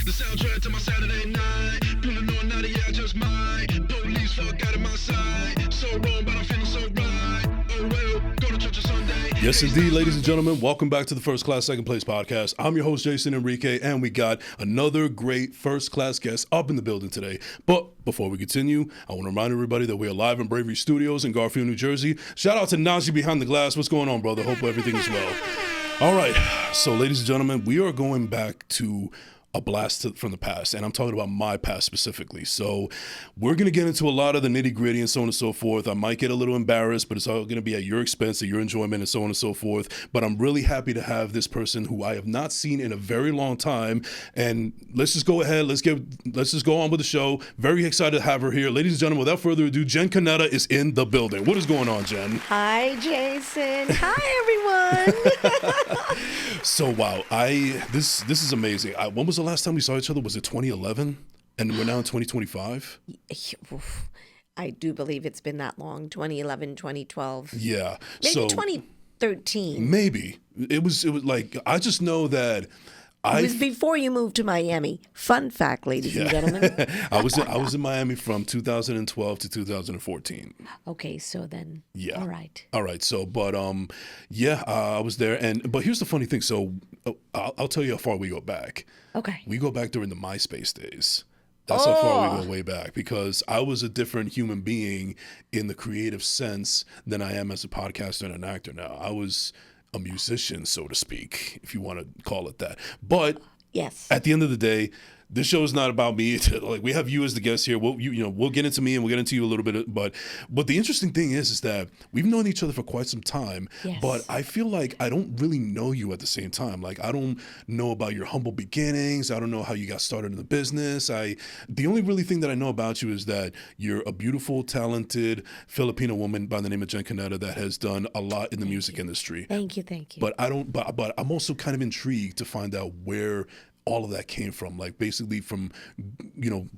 The soundtrack to my Saturday night. Pulling on out of yeah, I just might. Police fuck out of my side. So wrong, but I'm feeling so right. Oh well, go to church on Sunday. Yes, indeed, ladies and gentlemen, welcome back to the First Class, Second Place podcast. I'm your host, Jason Enrique, and we got another great first-class guest up in the building today. But before we continue, I want to remind everybody that we are live in Bravery Studios in Garfield, New Jersey. Shout out to Najee behind the glass. What's going on, brother? Hope everything is well. All right, so ladies and gentlemen, we are going back to a blast from the past, and I'm talking about my past specifically. So we're going to get into a lot of the nitty gritty and so on and so forth. I might get a little embarrassed, but it's all going to be at your expense, at your enjoyment, and so on and so forth. But I'm really happy to have this person who I have not seen in a very long time. And let's just go ahead. Let's just go on with the show. Very excited to have her here. Ladies and gentlemen, without further ado, Jenn Cuneta is in the building. What is going on, Jenn? Hi, Jason. Hi, everyone. So wow, this is amazing. When was the last time we saw each other? Was it 2011? And we're now in 2025? I do believe it's been that long. 2011, 2012. Yeah. Maybe so 2013. Maybe. It was like, I just know that It was before you moved to Miami. Fun fact, ladies and gentlemen. I was in Miami from 2012 to 2014. Okay, so then. Yeah. All right. So, but I was there, but here's the funny thing. So, I'll tell you how far we go back. Okay. We go back during the MySpace days. That's how far we go way back, because I was a different human being in the creative sense than I am as a podcaster and an actor now. I was a musician, so to speak, if you want to call it that. But yes, at the end of the day, this show is not about me. Like, we have you as the guest here. We'll get into me and we'll get into you a little bit. But the interesting thing is that we've known each other for quite some time. Yes. But I feel like I don't really know you at the same time. Like, I don't know about your humble beginnings. I don't know how you got started in the business. The only really thing that I know about you is that you're a beautiful, talented Filipino woman by the name of Jenn Cuneta that has done a lot in the music industry. Thank you. But I'm also kind of intrigued to find out where all of that came from, like basically from,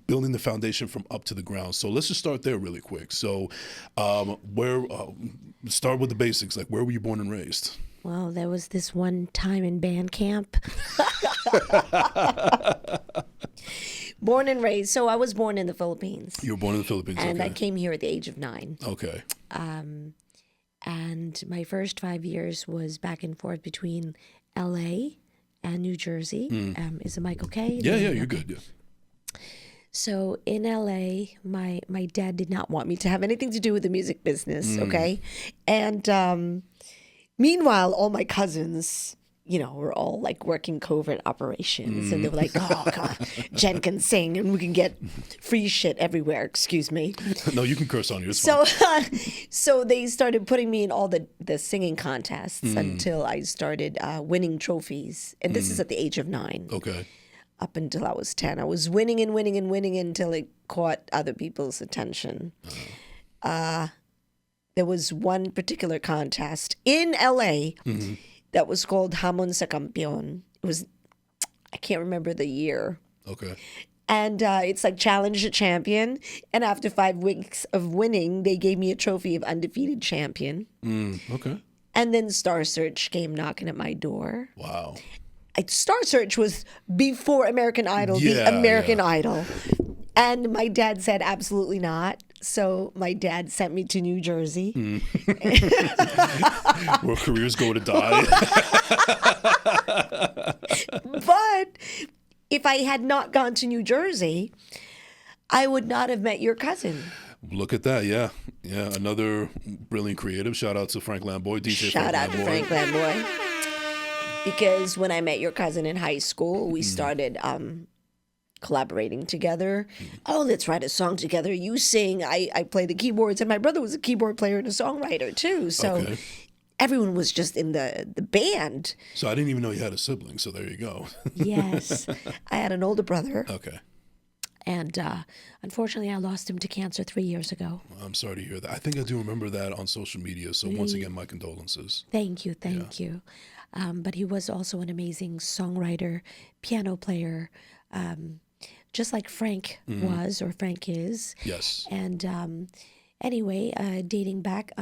building the foundation from up to the ground. So let's just start there really quick. So start with the basics. Like, where were you born and raised? Well, there was this one time in band camp. Born and raised. So I was born in the Philippines. You were born in the Philippines, and okay. I came here at the age of 9. Okay. And my first 5 years was back and forth between L.A. and New Jersey. Is the mic okay? Yeah, you're good. Yeah. So in LA, my dad did not want me to have anything to do with the music business, okay? And meanwhile, all my cousins, were all like working covert operations. And they were like, oh, God, Jenn can sing and we can get free shit everywhere. Excuse me. No, you can curse on you. It's fine. So they started putting me in all the singing contests until I started winning trophies. And this is at the age of 9. Okay. Up until I was 10. I was winning and winning and winning until it caught other people's attention. There was one particular contest in LA that was called Hamon sa Kampiyon. It was, I can't remember the year. Okay. And it's like Challenge the Champion. And after 5 weeks of winning, they gave me a trophy of undefeated champion. Okay. And then Star Search came knocking at my door. Wow. Star Search was before American Idol, the American Idol. And my dad said, absolutely not. So my dad sent me to New Jersey. Where careers go to die. But if I had not gone to New Jersey, I would not have met your cousin. Look at that, yeah. Yeah, another brilliant creative. Shout out to Frank Lamboy, DJ Shout out to Frank Lamboy. Because when I met your cousin in high school, we started collaborating together. Oh, let's write a song together. You sing, I play the keyboards, and my brother was a keyboard player and a songwriter too. So everyone was just in the band. So I didn't even know you had a sibling, so there you go. Yes. I had an older brother. Okay. And unfortunately, I lost him to cancer 3 years ago. I'm sorry to hear that. I think I do remember that on social media. So once again, my condolences. Thank you. But he was also an amazing songwriter, piano player, just like Frank was, or Frank is. Yes. And anyway, dating back,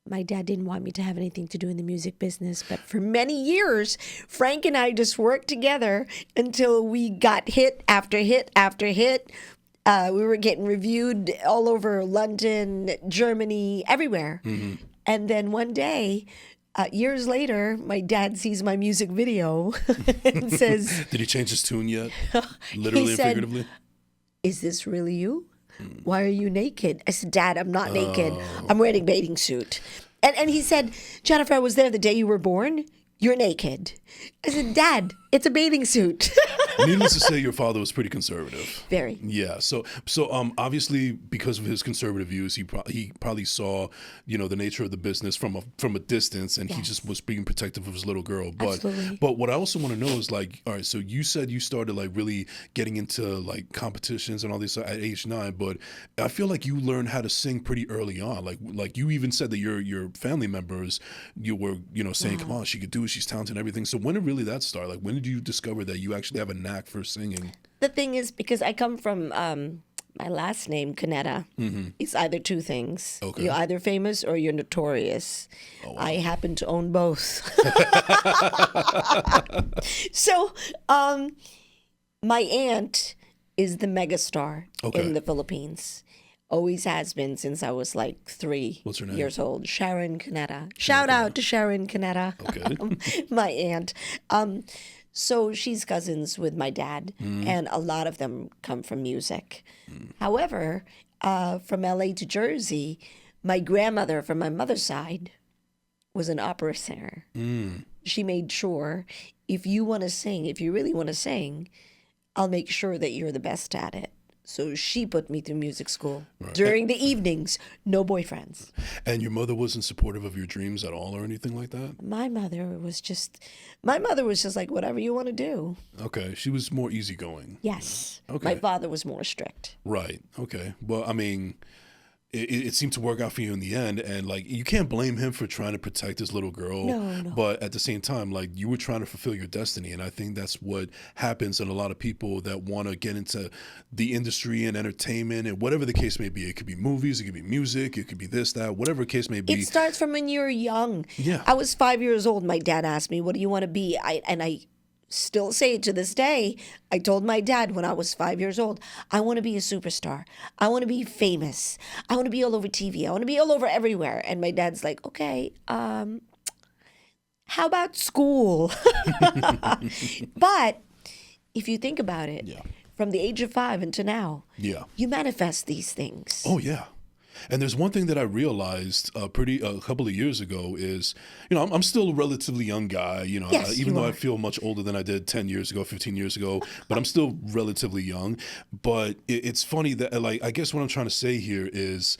my dad didn't want me to have anything to do in the music business. But for many years, Frank and I just worked together until we got hit after hit after hit. We were getting reviewed all over London, Germany, everywhere. And then one day, years later, my dad sees my music video and says, Did he change his tune yet? Literally and said, figuratively? "Is this really you? Why are you naked?" I said, "Dad, I'm not naked. I'm wearing a bathing suit." And he said, "Jennifer, I was there the day you were born. You're naked." I said, "Dad, it's a bathing suit." Needless to say, your father was pretty conservative. Very. Yeah. So obviously because of his conservative views, he probably saw, the nature of the business from a distance, and he just was being protective of his little girl. Absolutely. But what I also want to know is like, all right, so you said you started like really getting into like competitions and all this at age 9, but I feel like you learned how to sing pretty early on. Like you even said that your family members, you were, saying, "Come on, she could do it. She's talented and everything." So when did really that start? Like when did you discover that you actually have a knack for singing? The thing is, because I come from my last name, Cuneta, it's either two things. Okay. You're either famous or you're notorious. Oh, wow. I happen to own both. So my aunt is the megastar in the Philippines. Always has been since I was like 3 What's her name? years old. Jenn Cuneta. Shout out to Jenn Cuneta, Okay. my aunt. So she's cousins with my dad, and a lot of them come from music. However, from LA to Jersey, my grandmother from my mother's side was an opera singer. She made sure if you want to sing, if you really want to sing, I'll make sure that you're the best at it. So she put me through music school. Right. During the evenings, no boyfriends. And your mother wasn't supportive of your dreams at all or anything like that? My mother was just like, whatever you want to do. Okay. She was more easygoing. Yes. Okay. My father was more strict. Right. Okay. Well, I mean, it seemed to work out for you in the end, and like you can't blame him for trying to protect his little girl. No. But at the same time, like you were trying to fulfill your destiny, and I think that's what happens in a lot of people that want to get into the industry and entertainment and whatever the case may be. It could be movies, it could be music, it could be this, that, whatever the case may be. It starts from when you're young. Yeah. I was 5 years old. My dad asked me, "What do you want to be?" I still say it to this day. I told my dad when I was 5 years old, I want to be a superstar. I want to be famous. I want to be all over TV. I want to be all over everywhere. And my dad's like, "Okay, how about school?" But if you think about it, from the age of 5 until now, you manifest these things. Oh, yeah. And there's one thing that I realized a couple of years ago is, I'm still a relatively young guy, Yes, even though are. I feel much older than I did 10 years ago, 15 years ago, but I'm still relatively young. But it's funny that, like, I guess what I'm trying to say here is,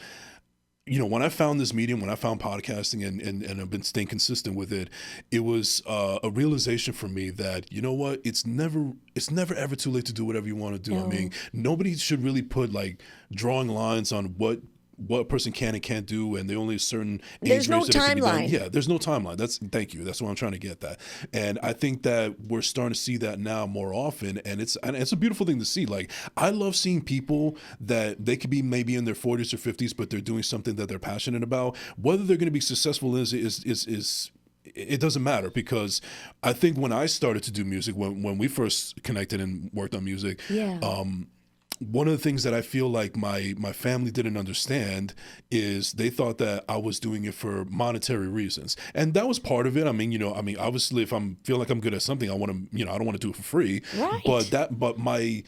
when I found this medium, when I found podcasting and I've been staying consistent with it, it was a realization for me that, you know what, it's never ever too late to do whatever you want to do. No. I mean, nobody should really put like drawing lines on what a person can and can't do, and the only certain age There's no range that it can be done. timeline. Yeah, there's no timeline. Thank you. That's what I'm trying to get that. And I think that we're starting to see that now more often, and it's a beautiful thing to see. Like, I love seeing people that they could be maybe in their 40s or 50s, but they're doing something that they're passionate about. Whether they're going to be successful is it doesn't matter, because I think when I started to do music, when we first connected and worked on music, one of the things that I feel like my family didn't understand is they thought that I was doing it for monetary reasons, and that was part of it. I mean, obviously, if I feel like I'm good at something, I want to, I don't want to do it for free. Right. But my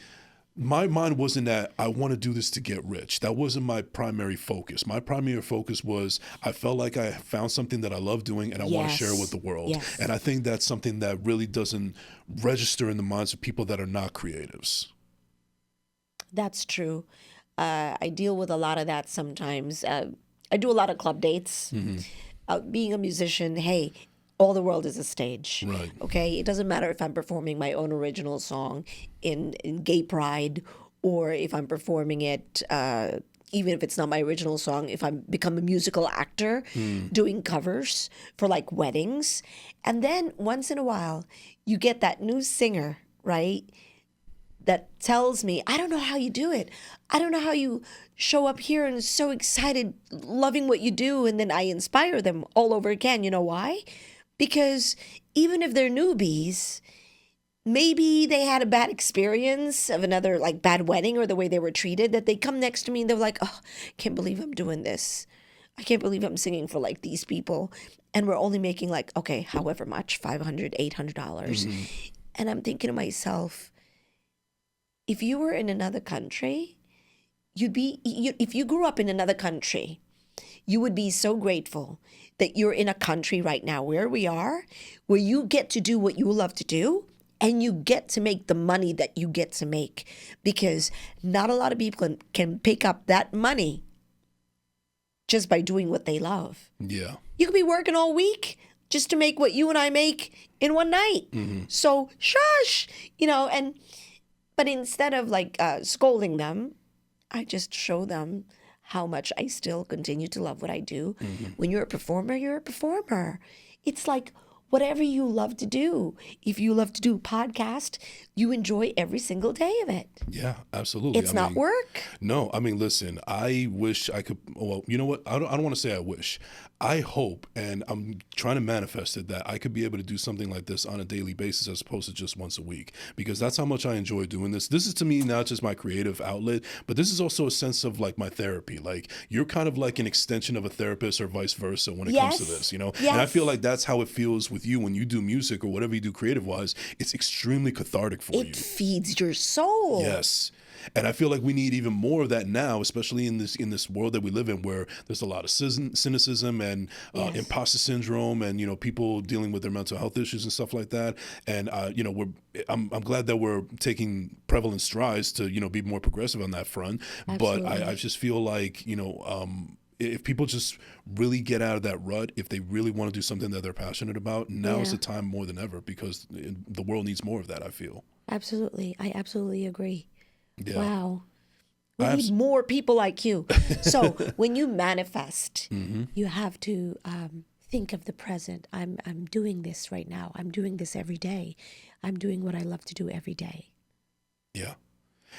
mind wasn't that I want to do this to get rich. That wasn't my primary focus. My primary focus was I felt like I found something that I love doing, and I want to share it with the world. Yes. And I think that's something that really doesn't register in the minds of people that are not creatives. That's true. I deal with a lot of that sometimes. I do a lot of club dates. Being a musician, hey, all the world is a stage. Right. Okay? It doesn't matter if I'm performing my own original song in Gay Pride, or if I'm performing it, even if it's not my original song, if I become a musical actor doing covers for like weddings. And then once in a while, you get that new singer, right? that tells me, I don't know how you do it. I don't know how you show up here and so excited, loving what you do. And then I inspire them all over again. You know why? Because even if they're newbies, maybe they had a bad experience of another like bad wedding or the way they were treated, that they come next to me and they're like, oh, I can't believe I'm doing this. I can't believe I'm singing for like these people. And we're only making like, okay, however much, $500, $800. And I'm thinking to myself, if you were in another country, if you grew up in another country, you would be so grateful that you're in a country right now where we are, where you get to do what you love to do, and you get to make the money that you get to make, because not a lot of people can pick up that money just by doing what they love. Yeah. You could be working all week just to make what you and I make in one night. So shush, but instead of like scolding them, I just show them how much I still continue to love what I do. When you're a performer, you're a performer. It's like whatever you love to do. If you love to do podcast, you enjoy every single day of it. Yeah, absolutely. It's not work. No, I mean, listen, I wish I could, well, you know what? I don't want to say I wish. I hope, and I'm trying to manifest it, that I could be able to do something like this on a daily basis as opposed to just once a week, because that's how much I enjoy doing this. This is to me not just my creative outlet, but this is also a sense of like my therapy. Like you're kind of like an extension of a therapist or vice versa when it comes to this, And I feel like that's how it feels with you when you do music or whatever you do creative wise. It's extremely cathartic for you. It feeds your soul. Yes. And I feel like we need even more of that now, especially in this world that we live in, where there's a lot of cynicism and imposter syndrome, and people dealing with their mental health issues and stuff like that. And I'm glad that we're taking prevalent strides to be more progressive on that front. Absolutely. But I just feel like if people just really get out of that rut, if they really want to do something that they're passionate about, now is the time more than ever, because the world needs more of that, I feel. Absolutely. I absolutely agree. Yeah. Wow. We need more people like you. So when you manifest, you have to think of the present. I'm doing this right now. I'm doing this every day. I'm doing what I love to do every day. Yeah.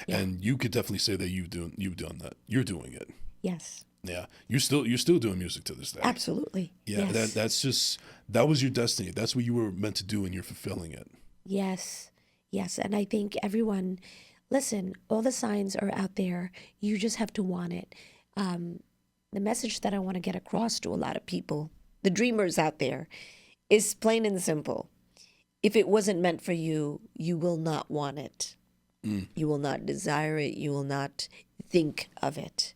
And you could definitely say that you've done that. You're doing it. Yes. Yeah. You're still doing music to this day. Absolutely. Yeah. Yes. That was your destiny. That's what you were meant to do, and you're fulfilling it. Yes. Yes. And I think everyone, listen, all the signs are out there. You just have to want it. The message that I want to get across to a lot of people, the dreamers out there, is plain and simple. If it wasn't meant for you, you will not want it. You will not desire it. You will not think of it.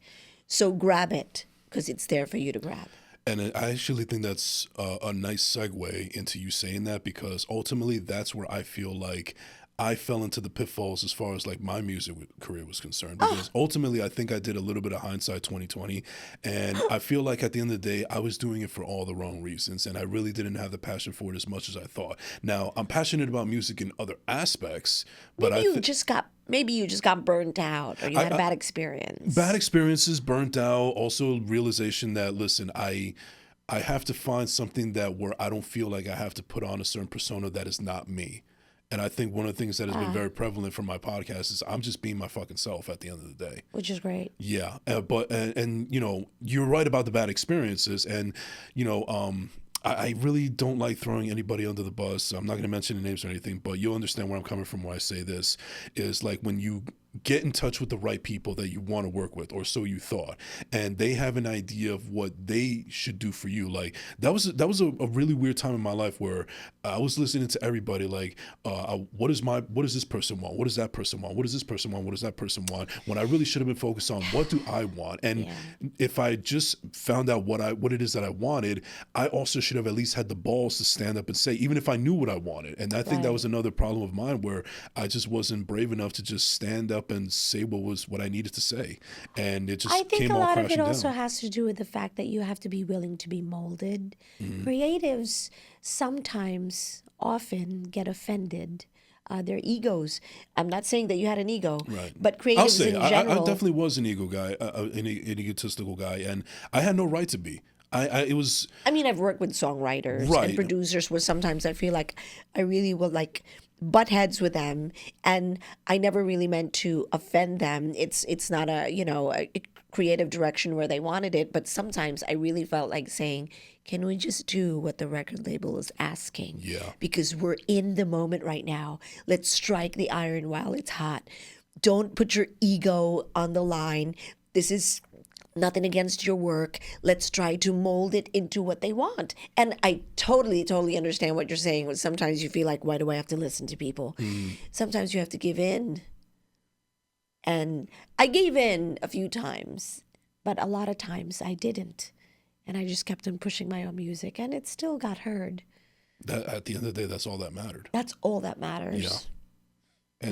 So grab it, because it's there for you to grab. And I actually think that's a nice segue into you saying that, because ultimately that's where I feel like I fell into the pitfalls as far as like my music career was concerned, because ultimately I think I did a little bit of hindsight 2020, and I feel like at the end of the day I was doing it for all the wrong reasons, and I really didn't have the passion for it as much as I thought. Now I'm passionate about music in other aspects, but maybe you just got burnt out, or you had a bad experience. Bad experiences, burnt out, also realization that, listen, I have to find something where I don't feel like I have to put on a certain persona that is not me. And I think one of the things that has been very prevalent for my podcast is I'm just being my fucking self at the end of the day. Which is great. Yeah. But you're right about the bad experiences. And, I really don't like throwing anybody under the bus. I'm not going to mention the names or anything, but you'll understand where I'm coming from when I say this. Is like when you get in touch with the right people that you want to work with, or so you thought, and they have an idea of what they should do for you. Like that was a really weird time in my life where I was listening to everybody like, what does this person want? What does that person want? What does this person want? What does that person want? When I really should have been focused on what do I want? And if I just found out what it is that I wanted, I also should have at least had the balls to stand up and say, even if I knew what I wanted. And I think that was another problem of mine, where I just wasn't brave enough to just stand up and say what I needed to say, and it just I think came a all lot of crashing it also down. has to do with the fact that you have to be willing to be molded. Creatives often get offended. Their egos. I'm not saying that you had an ego, Right. but I'll creatives say in I general. definitely was an ego guy, an egotistical guy, and I had no right to be. It was. I mean, I've worked with songwriters Right. and producers where sometimes I feel like I really will like butt heads with them, and I never really meant to offend them. It's not a creative direction where they wanted it, but sometimes I really felt like saying, can we just do what the record label is asking? Yeah. Because we're in the moment right now. Let's strike the iron while it's hot. Don't put your ego on the line. This is nothing against your work. Let's try to mold it into what they want. And I totally, totally understand what you're saying. When sometimes you feel like, why do I have to listen to people? Sometimes you have to give in. And I gave in a few times, but a lot of times I didn't. And I just kept on pushing my own music, and it still got heard. That at the end of the day, that's all that mattered. That's all that matters. Yeah.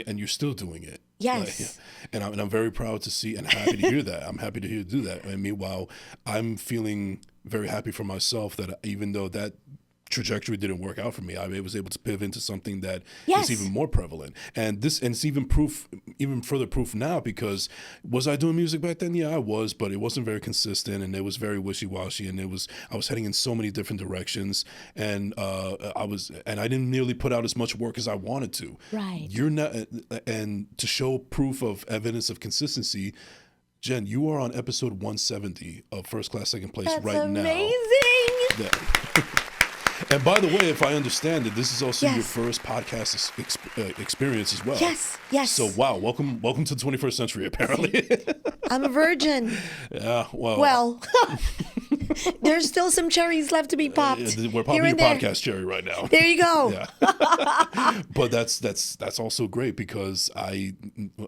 And you're still doing it. Yes. And I'm very proud to see and happy to hear that. I'm happy to hear you do that. And meanwhile, I'm feeling very happy for myself that even though that trajectory didn't work out for me, I was able to pivot into something that is even more prevalent. And it's even further proof now, because was I doing music back then? Yeah, I was, but it wasn't very consistent, and it was very wishy-washy, and I was heading in so many different directions, and I didn't nearly put out as much work as I wanted to. Right. You're not, and to show proof of evidence of consistency, Jen, you are on episode 170 of First Class Second Place right now. That's amazing. Yeah. And by the way, if I understand it, this is also your first podcast experience as well. Yes, yes. So wow, welcome to the 21st century. Apparently, I'm a virgin. Yeah. Well, there's still some cherries left to be popped. We're popping your podcast cherry right now. There you go. Yeah. But that's also great, because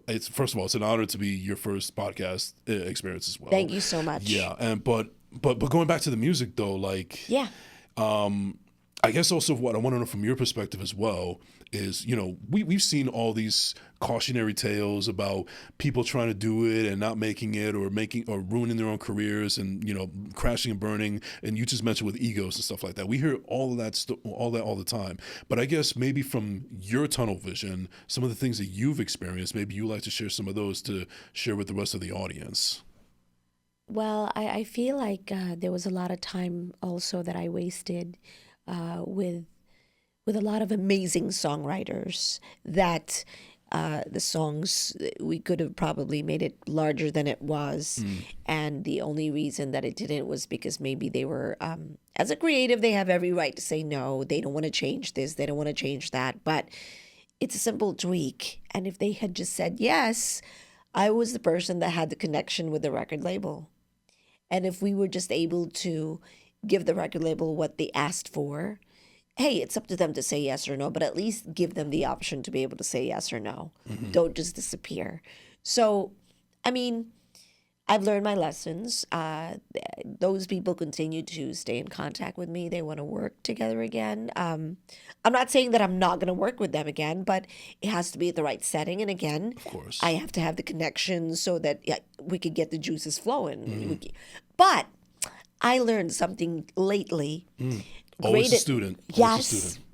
it's first of all, it's an honor to be your first podcast experience as well. Thank you so much. Yeah, and but going back to the music though, like I guess also what I want to know from your perspective as well is, we've seen all these cautionary tales about people trying to do it and not making it, or ruining their own careers, and crashing and burning. And you just mentioned with egos and stuff like that. We hear all of that all the time. But I guess maybe from your tunnel vision, some of the things that you've experienced, maybe you like to share some of those to share with the rest of the audience. Well, I feel like there was a lot of time also that I wasted with a lot of amazing songwriters that the songs, we could have probably made it larger than it was. And the only reason that it didn't was because maybe they were, as a creative, they have every right to say no. They don't want to change this. They don't want to change that. But it's a simple tweak. And if they had just said yes, I was the person that had the connection with the record label. And if we were just able to give the record label what they asked for, hey, it's up to them to say yes or no, but at least give them the option to be able to say yes or no. Don't just disappear. So, I mean, I've learned my lessons. Those people continue to stay in contact with me. They want to work together again. I'm not saying that I'm not going to work with them again, but it has to be at the right setting. And again, of course, I have to have the connection so that we could get the juices flowing. But I learned something lately. Always a student. Yes. A student.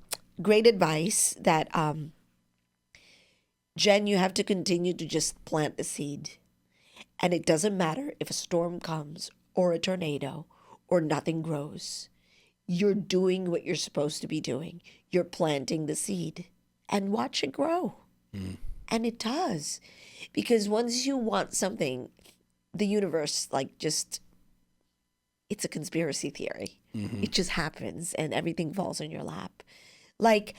Great advice that, Jen, you have to continue to just plant the seed. And it doesn't matter if a storm comes or a tornado or nothing grows. You're doing what you're supposed to be doing. You're planting the seed and watch it grow. And it does. Because once you want something, the universe, it's a conspiracy theory. It just happens and everything falls in your lap. Like,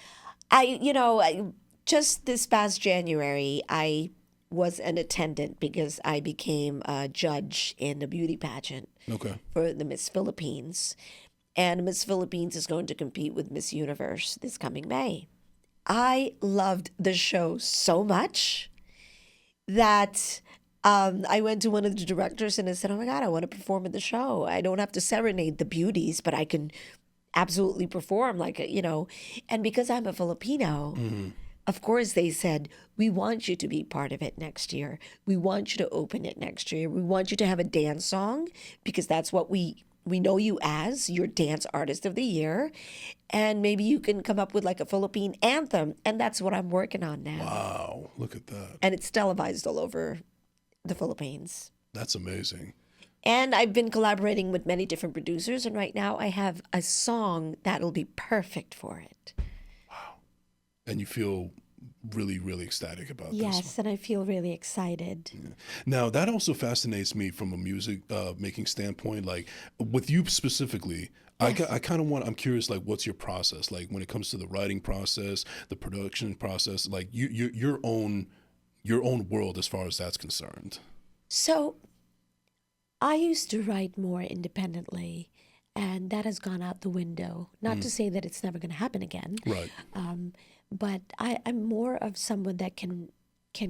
just this past January, I was an attendant because I became a judge in a beauty pageant for the Miss Philippines. And Miss Philippines is going to compete with Miss Universe this coming May. I loved the show so much that I went to one of the directors and I said, oh my God, I want to perform in the show. I don't have to serenade the beauties, but I can absolutely perform And because I'm a Filipino, of course they said, we want you to be part of it next year. We want you to open it next year. We want you to have a dance song because that's what we know you as, your dance artist of the year. And maybe you can come up with a Philippine anthem. And that's what I'm working on now. Wow, look at that. And it's televised all over the Philippines. That's amazing. And I've been collaborating with many different producers, and right now I have a song that'll be perfect for it. Wow. and you feel really, really ecstatic about this. Yes, and I feel really excited. Now, that also fascinates me from a music making standpoint. Like with you specifically, I kind of I'm curious, like, what's your process? Like when it comes to the writing process, the production process, like your own world as far as that's concerned. So I used to write more independently, and that has gone out the window. Not to say that it's never going to happen again. Right. But I'm more of someone that can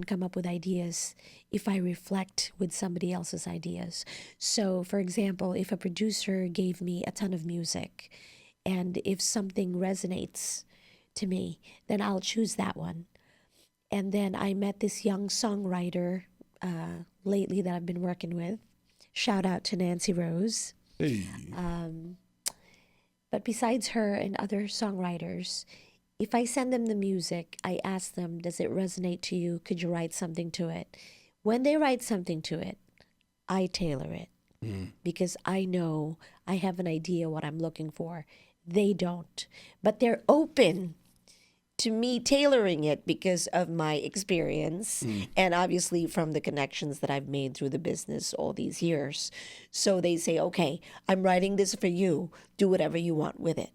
come up with ideas if I reflect with somebody else's ideas. So, for example, if a producer gave me a ton of music, and if something resonates to me, then I'll choose that one. And then I met this young songwriter lately that I've been working with. Shout out to Nancy Rose. Hey. But besides her and other songwriters, if I send them the music, I ask them, does it resonate to you? Could you write something to it? When they write something to it, I tailor it because I know I have an idea what I'm looking for. They don't, but they're open to me tailoring it because of my experience and obviously from the connections that I've made through the business all these years. So they say, okay, I'm writing this for you. Do whatever you want with it.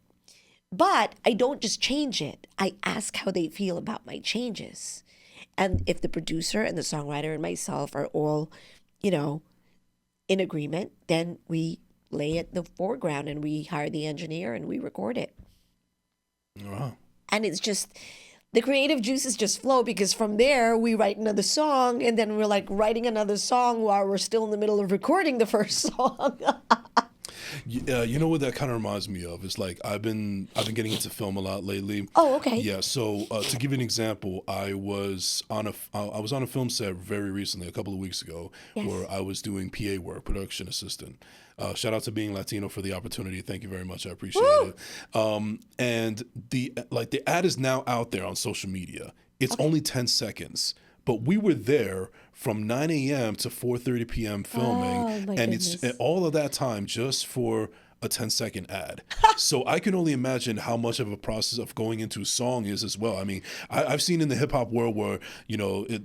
But I don't just change it. I ask how they feel about my changes. And if the producer and the songwriter and myself are all, in agreement, then we lay it in the foreground and we hire the engineer and we record it. Wow. And it's just, the creative juices just flow because from there we write another song and then we're like writing another song while we're still in the middle of recording the first song. You know what that kind of reminds me of? It's like I've been getting into film a lot lately. Oh, okay. Yeah. So to give you an example, I was on a film set very recently, a couple of weeks ago, where I was doing PA work, production assistant. Shout out to Being Latino for the opportunity. Thank you very much. I appreciate it. And the ad is now out there on social media. It's only 10 seconds. But we were there from 9 a.m. to 4:30 p.m. filming, and it's all of that time just for a 10-second ad. So I can only imagine how much of a process of going into a song is as well. I mean, I've seen in the hip hop world where,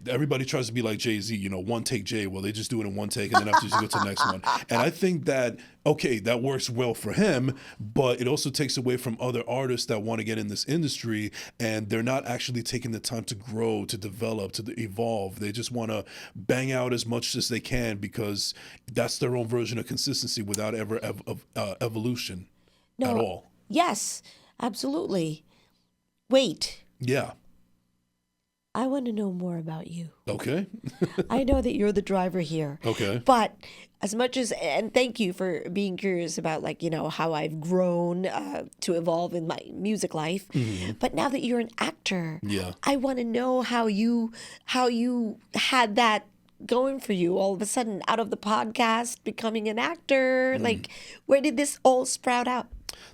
everybody tries to be like Jay-Z, one take Jay. Well, they just do it in one take and then after you go to the next one. And I think that, okay, that works well for him, but it also takes away from other artists that want to get in this industry and they're not actually taking the time to grow, to develop, to evolve. They just want to bang out as much as they can because that's their own version of consistency without ever evolution at all. Yes, absolutely. Wait. Yeah. I want to know more about you. Okay. I know that you're the driver here. Okay. But as much as, and thank you for being curious about how I've grown to evolve in my music life. Mm-hmm. But now that you're an actor, I want to know how you had that going for you all of a sudden out of the podcast, becoming an actor. Like, where did this all sprout out?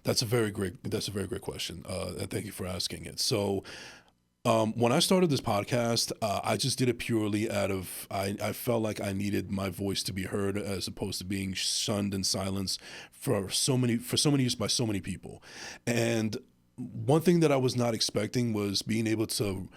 That's a very great question. And thank you for asking it. So, when I started this podcast, I just did it purely out of, I felt like I needed my voice to be heard as opposed to being shunned and silenced for so many years by so many people. And one thing that I was not expecting was being able to,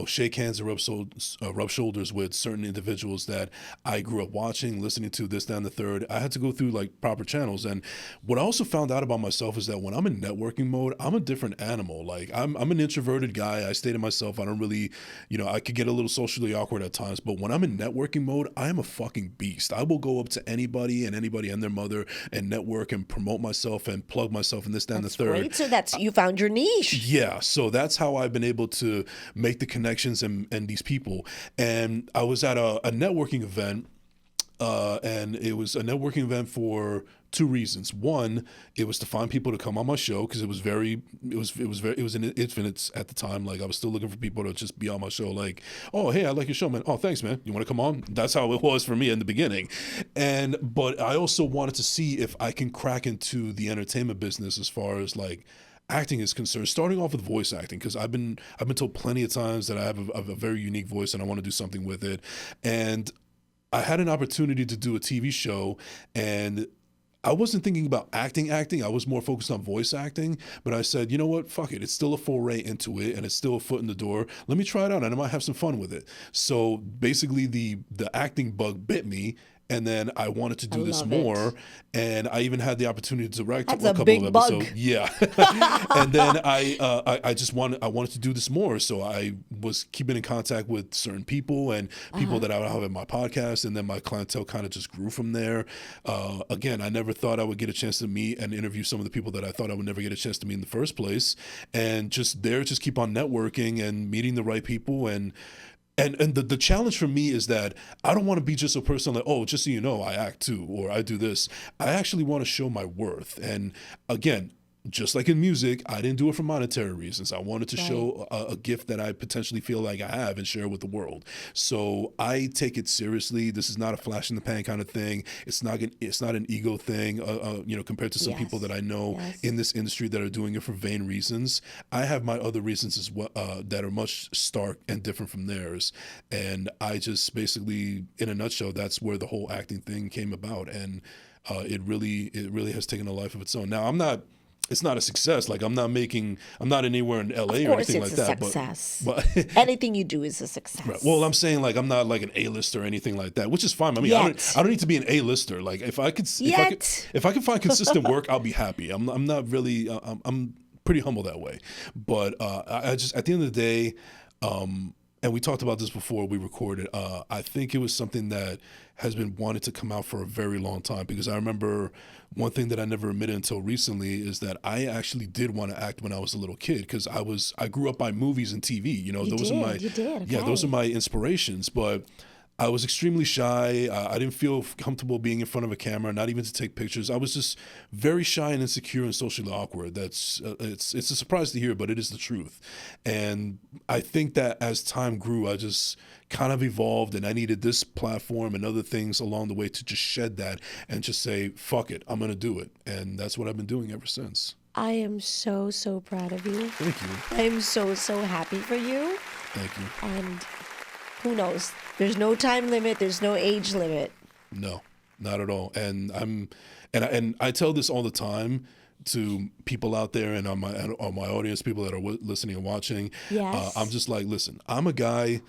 shake hands and rub shoulders with certain individuals that I grew up watching, listening to, this, that, and the third. I had to go through proper channels. And what I also found out about myself is that when I'm in networking mode, I'm a different animal. Like I'm an introverted guy. I stay to myself. I don't really, I could get a little socially awkward at times, but when I'm in networking mode, I am a fucking beast. I will go up to anybody and their mother and network and promote myself and plug myself and this, that, and the third. Great. So you found your niche. Yeah. So that's how I've been able to make the connections and these people. And I was at a networking event, and it was a networking event for two reasons. One, it was to find people to come on my show because it was in its at the time. Like I was still looking for people to just be on my show. Like, oh hey, I like your show, man. Oh thanks, man. You want to come on? That's how it was for me in the beginning. But I also wanted to see if I can crack into the entertainment business as far as acting is concerned, starting off with voice acting, because I've been told plenty of times that I have a very unique voice and I want to do something with it. And I had an opportunity to do a TV show, and I wasn't thinking about acting. I was more focused on voice acting. But I said, you know what? Fuck it. It's still a foray into it, and it's still a foot in the door. Let me try it out, and I might have some fun with it. So basically, the acting bug bit me. And then I wanted to do this more, and I even had the opportunity to direct a couple of episodes. Bug. Yeah, and then I just wanted to do this more, so I was keeping in contact with certain people and people that I would have in my podcast, and then my clientele kind of just grew from there. Again, I never thought I would get a chance to meet and interview some of the people that I thought I would never get a chance to meet in the first place, and just keep on networking and meeting the right people. And the challenge for me is that I don't want to be just a person like, oh, just so you know, I act too, or I do this. I actually want to show my worth. And again, just like in music, I didn't do it for monetary reasons. I wanted to show a gift that I potentially feel like I have and share with the world. So I take it seriously. This is not a flash in the pan kind of thing. It's not an ego thing. Compared to some people that I know in this industry that are doing it for vain reasons. I have my other reasons as well that are much stark and different from theirs. And I just basically, in a nutshell, that's where the whole acting thing came about. And it really has taken a life of its own. Now it's not a success. Like I'm not anywhere in LA or anything like that. Success. But anything you do is a success. Right. Well, I'm saying like I'm not like an A-lister or anything like that, which is fine. I mean, I don't need to be an A-lister. Like if I could find consistent work, I'll be happy. I'm not really. I'm pretty humble that way. But I just at the end of the day. And we talked about this before we recorded. I think it was something that has been wanted to come out for a very long time, because I remember one thing that I never admitted until recently is that I actually did want to act when I was a little kid, because I grew up by movies and TV. You know, those are my inspirations. But I was extremely shy. I didn't feel comfortable being in front of a camera, not even to take pictures. I was just very shy and insecure and socially awkward. It's a surprise to hear, but it is the truth. And I think that as time grew, I just kind of evolved, and I needed this platform and other things along the way to just shed that and just say, fuck it, I'm going to do it. And that's what I've been doing ever since. I am so, so proud of you. Thank you. I am so, so happy for you. Thank you. And who knows? There's no time limit. There's no age limit. No, not at all. And I tell this all the time to people out there and on my audience, people that are listening and watching. Yes. I'm just like, listen, I'm a guy.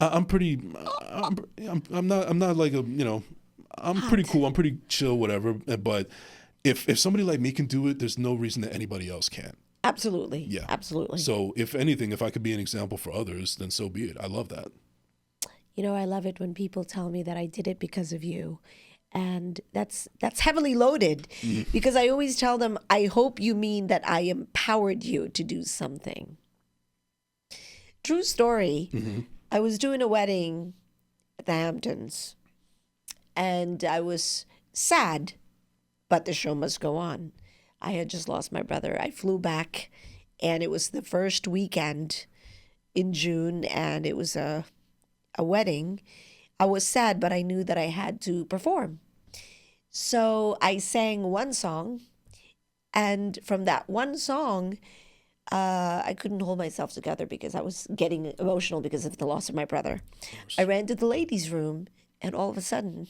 I'm pretty. I'm not like a, I'm pretty cool. I'm pretty chill, whatever. But if somebody like me can do it, there's no reason that anybody else can't. Absolutely. Yeah. Absolutely. So if anything, if I could be an example for others, then so be it. I love that. I love it when people tell me that I did it because of you. And that's heavily loaded, because I always tell them, I hope you mean that I empowered you to do something. True story. Mm-hmm. I was doing a wedding at the Hamptons, and I was sad, but the show must go on. I had just lost my brother. I flew back, and it was the first weekend in June, and it was a wedding. I was sad, but I knew that I had to perform. So I sang one song, and from that one song, I couldn't hold myself together because I was getting emotional because of the loss of my brother. I ran to the ladies' room, and all of a sudden,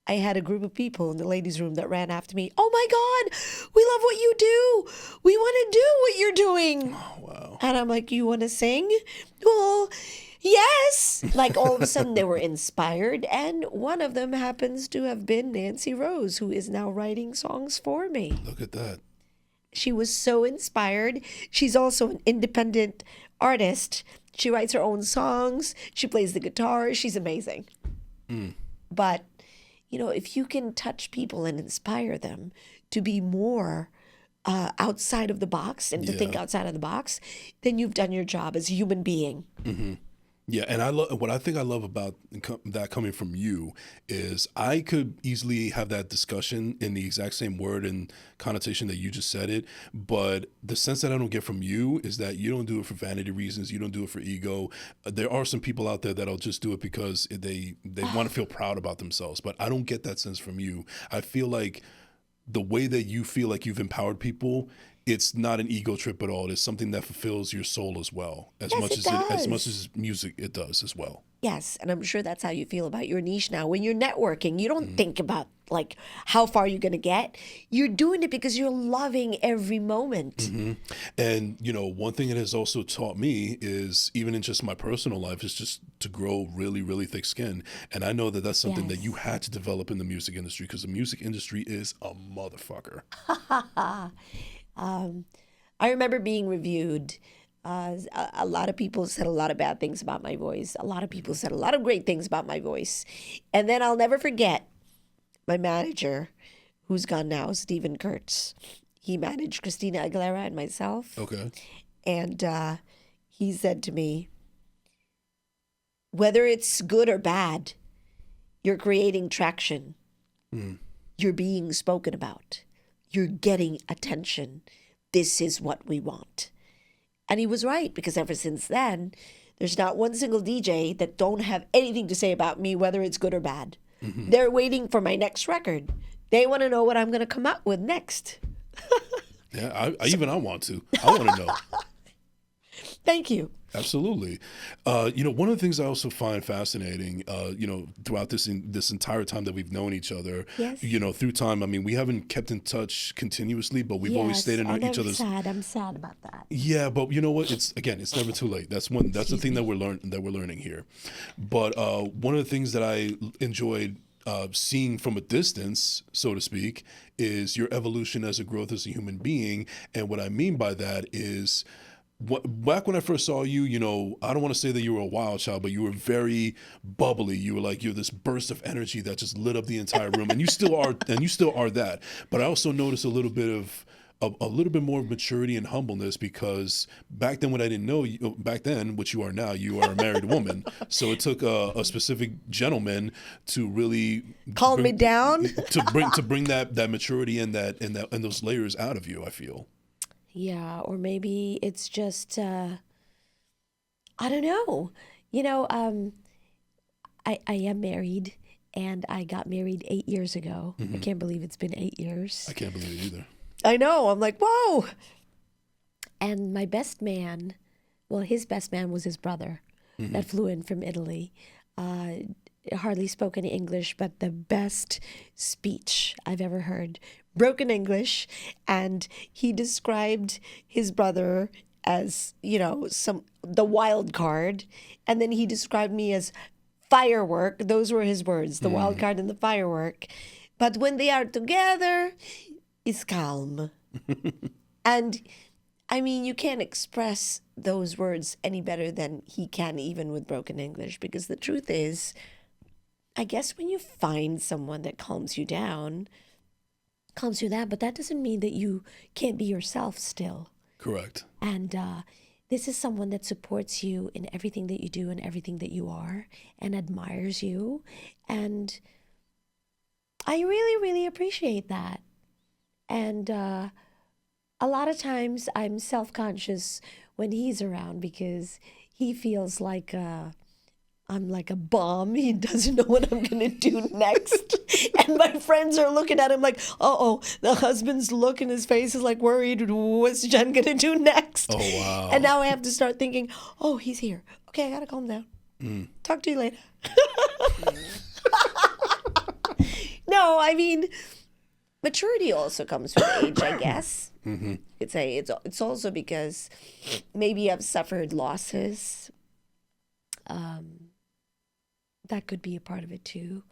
I had a group of people in the ladies' room that ran after me. Oh my God, we love what you do. We want to do what you're doing. Oh, wow. And I'm like, you want to sing? Well, yes. Like all of a sudden they were inspired. And one of them happens to have been Nancy Rose, who is now writing songs for me. Look at that. She was so inspired. She's also an independent artist. She writes her own songs. She plays the guitar. She's amazing. But, if you can touch people and inspire them to be more outside of the box and to think outside of the box, then you've done your job as a human being. Mm-hmm. Yeah, and what I think I love about that coming from you is I could easily have that discussion in the exact same word and connotation that you just said it, but the sense that I don't get from you is that you don't do it for vanity reasons, you don't do it for ego. There are some people out there that'll just do it because they want to feel proud about themselves, but I don't get that sense from you. I feel like the way that you feel like you've empowered people it's not an ego trip at all. It's something that fulfills your soul as well, as Yes, much it as does. as much as music it does as well. Yes, and I'm sure that's how you feel about your niche now. When you're networking, you don't think about like how far you're going to get. You're doing it because you're loving every moment. And one thing it has also taught me is, even in just my personal life, is just to grow really, really thick skin. And I know that that's something that you Yes. had to develop in the music industry, because the music industry is a motherfucker. I remember being reviewed. A lot of people said a lot of bad things about my voice. A lot of people said a lot of great things about my voice. And then I'll never forget my manager, who's gone now, Stephen Kurtz. He managed Christina Aguilera and myself. Okay. And he said to me, whether it's good or bad, you're creating traction. You're being spoken about. You're getting attention. This is what we want. And he was right, because ever since then, there's not one single DJ that don't have anything to say about me, whether it's good or bad. They're waiting for my next record. They want to know what I'm going to come out with next. Yeah, I want to. I want to know. Thank you. Absolutely. One of the things I also find fascinating, throughout this entire time that we've known each other, Yes. Through time, I mean, we haven't kept in touch continuously, but we've always stayed in each other's. Sad. I'm sad about that. Yeah, but you know what? It's never too late. That's the thing that we're learning here. But one of the things that I enjoyed seeing from a distance, so to speak, is your evolution as a growth as a human being. And what I mean by that is, back when I first saw you, I don't want to say that you were a wild child, but you were very bubbly. You're this burst of energy that just lit up the entire room, and you still are that. But I also noticed a little bit more maturity and humbleness, because back then, when I didn't know you, back then, which you are now, you are a married woman. So it took a specific gentleman to really Calm me down. to bring that maturity and those layers out of you, I feel. Yeah, or maybe it's just, I don't know. I am married, and I got married 8 years ago. I can't believe it's been 8 years. I can't believe it either. I know. I'm like, whoa. And my best man, well, his best man was his brother that flew in from Italy. Hardly spoken English, but the best speech I've ever heard. Broken English. And he described his brother as, the wild card. And then he described me as firework. Those were his words, the wild card and the firework. But when they are together, it's calm. And I mean, you can't express those words any better than he can, even with broken English, because the truth is, I guess when you find someone that calms you down, but that doesn't mean that you can't be yourself still. Correct. And this is someone that supports you in everything that you do and everything that you are, and admires you. And I really, really appreciate that. And a lot of times I'm self-conscious when he's around, because he feels like I'm like a bomb. He doesn't know what I'm going to do next. And my friends are looking at him like, uh-oh, the husband's look in his face is like worried. What's Jenn going to do next? Oh, wow. And now I have to start thinking, oh, he's here. Okay, I got to calm down. Talk to you later. No, I mean, maturity also comes with age, I guess. It's also because maybe I've suffered losses. That could be a part of it too.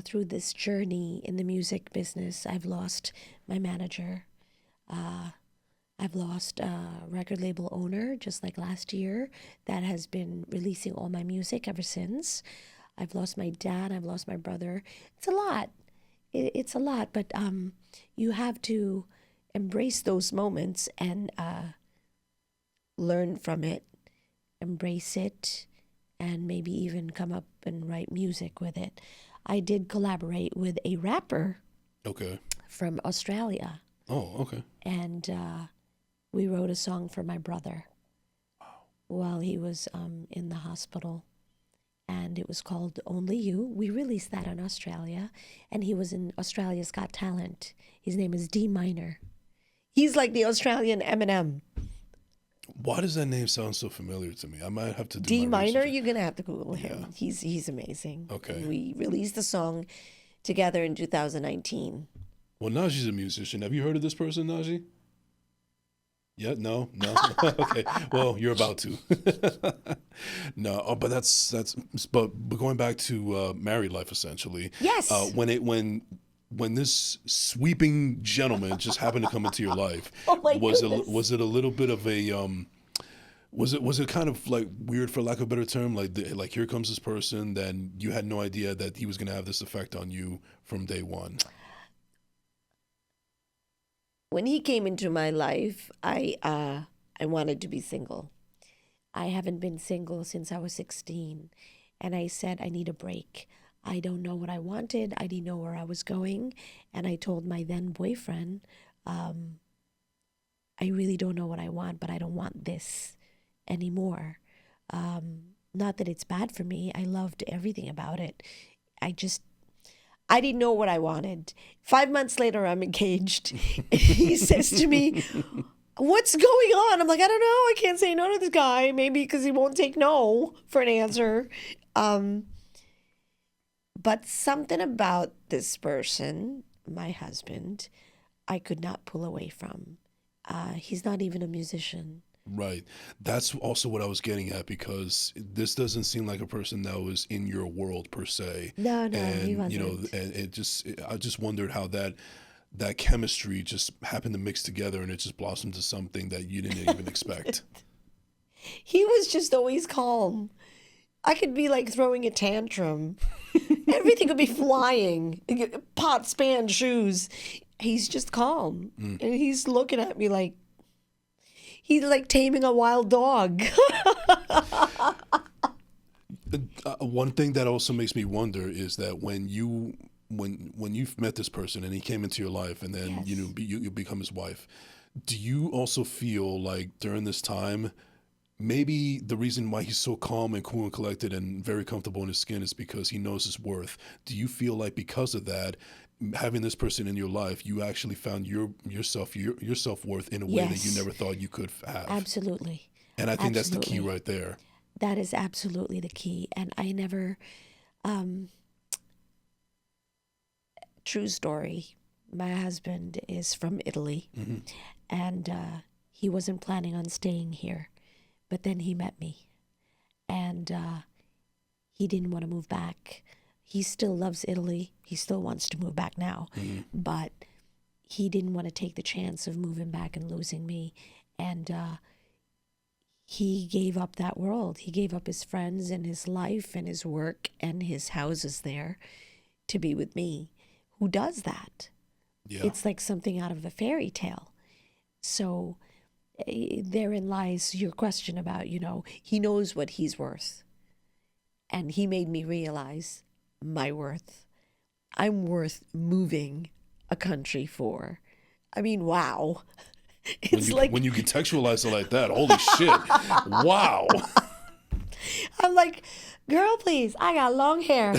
Through this journey in the music business, I've lost my manager. I've lost a record label owner just like last year that has been releasing all my music ever since. I've lost my dad. I've lost my brother. It's a lot. It's a lot, but you have to embrace those moments and learn from it, embrace it, and maybe even come up and write music with it. I did collaborate with a rapper from Australia. Oh, okay. And we wrote a song for my brother while he was in the hospital. And it was called Only You. We released that in Australia. And he was in Australia's Got Talent. His name is D Minor. He's like the Australian Eminem. Why does that name sound so familiar to me? I might have to do D my minor, research. you're gonna have to Google him. Yeah. He's amazing. Okay. And we released the song together in 2019. Well, Najee's a musician. Have you heard of this person, Najee? Yeah, no. Okay. Well, you're about to. No, but but going back to married life, essentially. Yes. When this sweeping gentleman just happened to come into your life, Oh my goodness. was it a little bit of a was it kind of like weird, for lack of a better term, like here comes this person, then you had no idea that he was going to have this effect on you from day one? When he came into my life, I wanted to be single. I haven't been single since I was 16, and I said I need a break. I don't know what I wanted. I didn't know where I was going, and I told my then boyfriend, I really don't know what I want, but I don't want this anymore. Not that it's bad for me. I loved everything about it. I didn't know what I wanted. 5 months later, I'm engaged. He says to me, "What's going on?" I'm like, "I don't know. I can't say no to this guy. Maybe because he won't take no for an answer." But something about this person, my husband, I could not pull away from. He's not even a musician. Right. That's also what I was getting at, because this doesn't seem like a person that was in your world per se. No, and he wasn't. you know, and I just wondered how that chemistry just happened to mix together, and it just blossomed to something that you didn't even expect. He was just always calm. I could be like throwing a tantrum. Everything could be flying. Pot, span, shoes. He's just calm. And he's looking at me like he's like taming a wild dog. One thing that also makes me wonder is that when you've met this person and he came into your life, and then Yes. you become his wife, do you also feel like during this time, maybe the reason why he's so calm and cool and collected and very comfortable in his skin is because he knows his worth? Do you feel like because of that, having this person in your life, you actually found your self-worth in a way that you Yes. never thought you could have? Absolutely. And I think that's the key Absolutely. right there. That is absolutely the key. And I never, true story, my husband is from Italy, and he wasn't planning on staying here. But then he met me, and he didn't want to move back. He still loves Italy. He still wants to move back now, but he didn't want to take the chance of moving back and losing me. And he gave up that world. He gave up his friends and his life and his work and his houses there to be with me. Who does that? Yeah. It's like something out of a fairy tale. So therein lies your question about, he knows what he's worth. And he made me realize my worth. I'm worth moving a country for. I mean, wow. When you contextualize it like that, holy shit. Wow. I'm like, girl, please, I got long hair.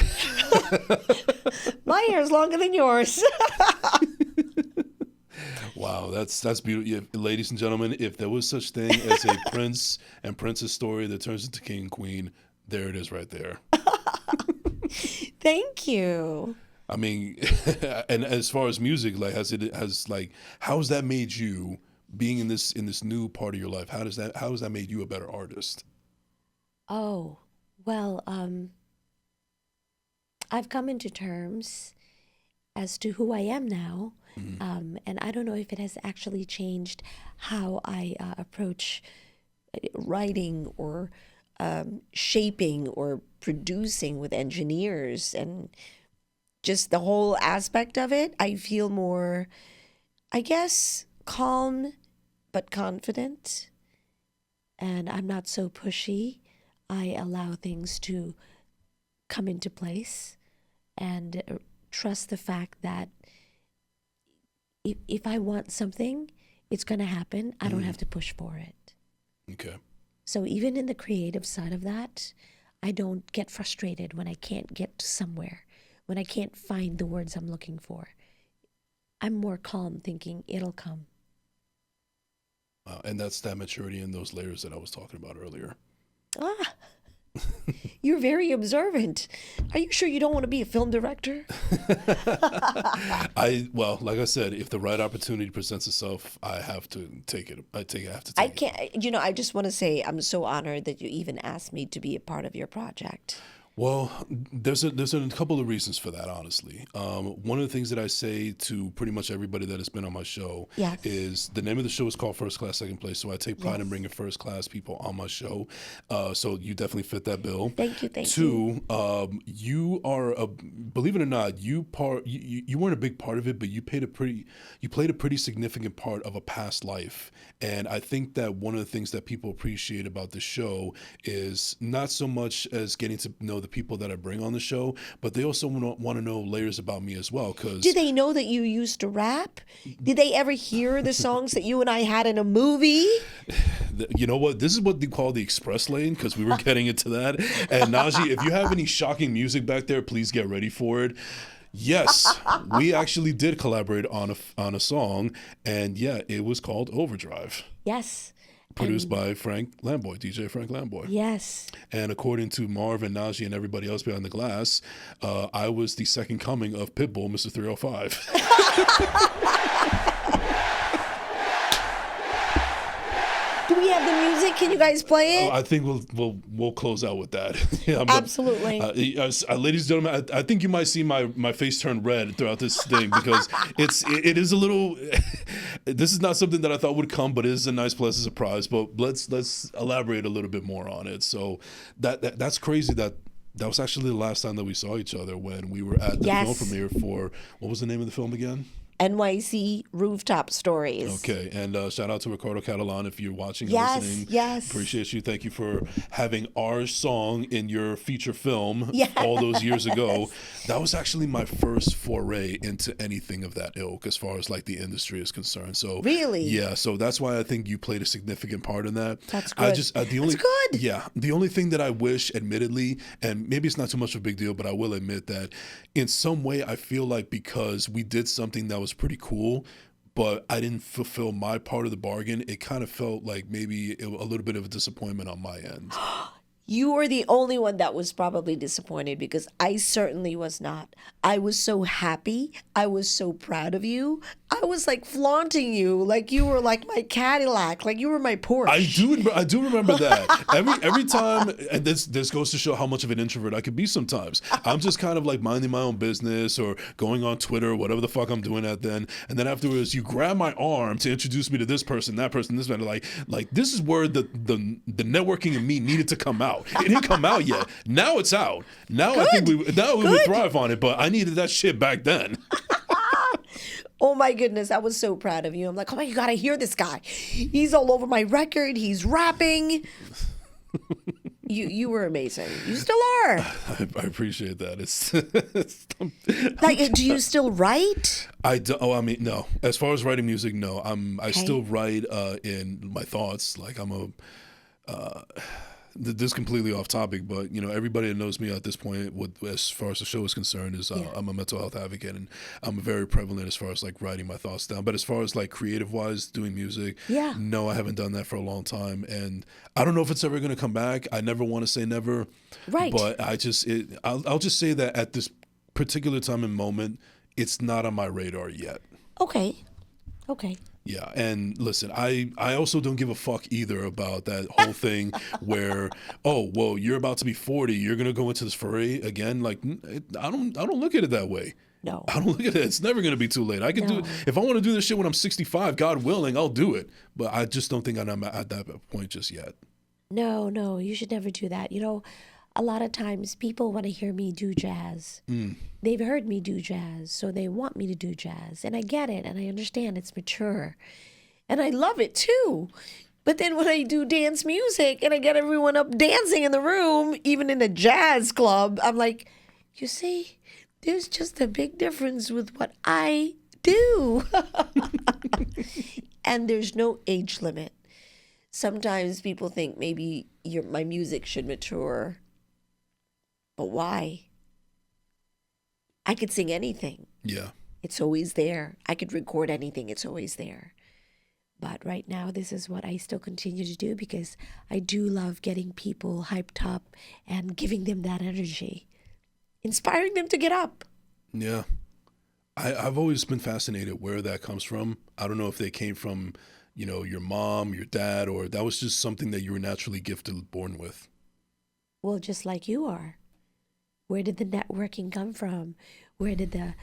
My hair is longer than yours. Wow, that's beautiful. Yeah, ladies and gentlemen, if there was such thing as a prince and princess story that turns into king and queen, there it is right there. Thank you. I mean, and as far as music, like how has that made you, being in this new part of your life? How has that made you a better artist? Oh, well, I've come into terms as to who I am now. And I don't know if it has actually changed how I approach writing or shaping or producing with engineers and just the whole aspect of it. I feel more, I guess, calm but confident. And I'm not so pushy. I allow things to come into place and trust the fact that if I want something, it's going to happen. I don't have to push for it. Okay. So even in the creative side of that, I don't get frustrated when I can't get somewhere, when I can't find the words I'm looking for. I'm more calm thinking it'll come. And that's that maturity and those layers that I was talking about earlier. Ah, you're very observant. Are you sure you don't want to be a film director? Well, like I said, if the right opportunity presents itself, I have to take it. I have to I take it. can't, I just want to say I'm so honored that you even asked me to be a part of your project. Well, there's a couple of reasons for that, honestly. One of the things that I say to pretty much everybody that has been on my show Yes. is the name of the show is called First Class, Second Place. So I take pride in Yes. bringing first class people on my show. So you definitely fit that bill. Thank you, thank you. Two, you are believe it or not, you weren't a big part of it, but you played a pretty significant part of a past life. And I think that one of the things that people appreciate about the show is not so much as getting to know the people that I bring on the show, but they also want to know layers about me as well. Because Do they know that you used to rap? Did they ever hear the songs that you and I had in a movie? you know what? This is what they call the express lane, because we were getting into that. And Najee, if you have any shocking music back there, please get ready for it. Yes, we actually did collaborate on a song, and yeah, it was called Overdrive. Yes. Produced by Frank Lamboy, DJ Frank Lamboy. Yes. And according to Marv and Najee and everybody else behind the glass, I was the second coming of Pitbull, Mr. 305. Do we have the music? Can you guys play it? I think we'll close out with that. Yeah, Absolutely. Ladies and gentlemen, I think you might see my face turn red throughout this thing, because it is a little. This is not something that I thought would come, but it is a nice pleasant surprise. But let's elaborate a little bit more on it. So that's crazy that was actually the last time that we saw each other, when we were at the film premiere for, what was the name of the film again? NYC Rooftop Stories. Okay, and shout out to Ricardo Catalan if you're watching and Yes, listening. yes. Appreciate you. Thank you for having our song in your feature film Yes. all those years ago. That was actually my first foray into anything of that ilk as far as like the industry is concerned. So Really? Yeah, so that's why I think you played a significant part in that. That's good. That's good. Yeah, the only thing that I wish, admittedly, and maybe it's not too much of a big deal, but I will admit that in some way I feel like because we did something that was pretty cool, but I didn't fulfill my part of the bargain, it kind of felt like maybe a little bit of a disappointment on my end. You were the only one that was probably disappointed, because I certainly was not. I was so happy. I was so proud of you. I was like flaunting you, like you were like my Cadillac, like you were my Porsche. I do remember that. Every time, and this goes to show how much of an introvert I could be sometimes. I'm just kind of like minding my own business or going on Twitter or whatever the fuck I'm doing at then. And then afterwards, you grab my arm to introduce me to this person, that person, this man. Like this is where the networking in me needed to come out. It didn't come out yet. Now it's out. Now I think we would thrive on it, but I needed that shit back then. Oh my goodness, I was so proud of you. I'm like, oh my, you gotta hear this guy. He's all over my record. He's rapping. You were amazing. You still are. I appreciate that. It's like, do you still write? I do, oh, I mean, no. As far as writing music, no. I still write in my thoughts. Like this is completely off topic, but everybody that knows me at this point, as far as the show is concerned, is I'm a mental health advocate, and I'm very prevalent as far as like writing my thoughts down. But as far as like creative wise, doing music, no, I haven't done that for a long time, and I don't know if it's ever going to come back. I never want to say never, Right? But I'll just say that at this particular time and moment, it's not on my radar yet. Okay. Yeah, and listen, I also don't give a fuck either about that whole thing where, oh, well, you're about to be 40, you're gonna go into this foray again. Like, I don't look at it that way. No, I don't look at it. It's never gonna be too late. I can do it if I want to do this shit when I'm 65. God willing, I'll do it. But I just don't think I'm at that point just yet. No, you should never do that. A lot of times people want to hear me do jazz. They've heard me do jazz, so they want me to do jazz. And I get it, and I understand it's mature. And I love it too. But then when I do dance music and I get everyone up dancing in the room, even in a jazz club, I'm like, you see, there's just a big difference with what I do. And there's no age limit. Sometimes people think maybe my music should mature. But why? I could sing anything. Yeah. It's always there. I could record anything. It's always there. But right now, this is what I still continue to do because I do love getting people hyped up and giving them that energy, inspiring them to get up. Yeah. I've always been fascinated where that comes from. I don't know if they came from, your mom, your dad, or that was just something that you were naturally gifted, born with. Well, just like you are. Where did the networking come from? Where did the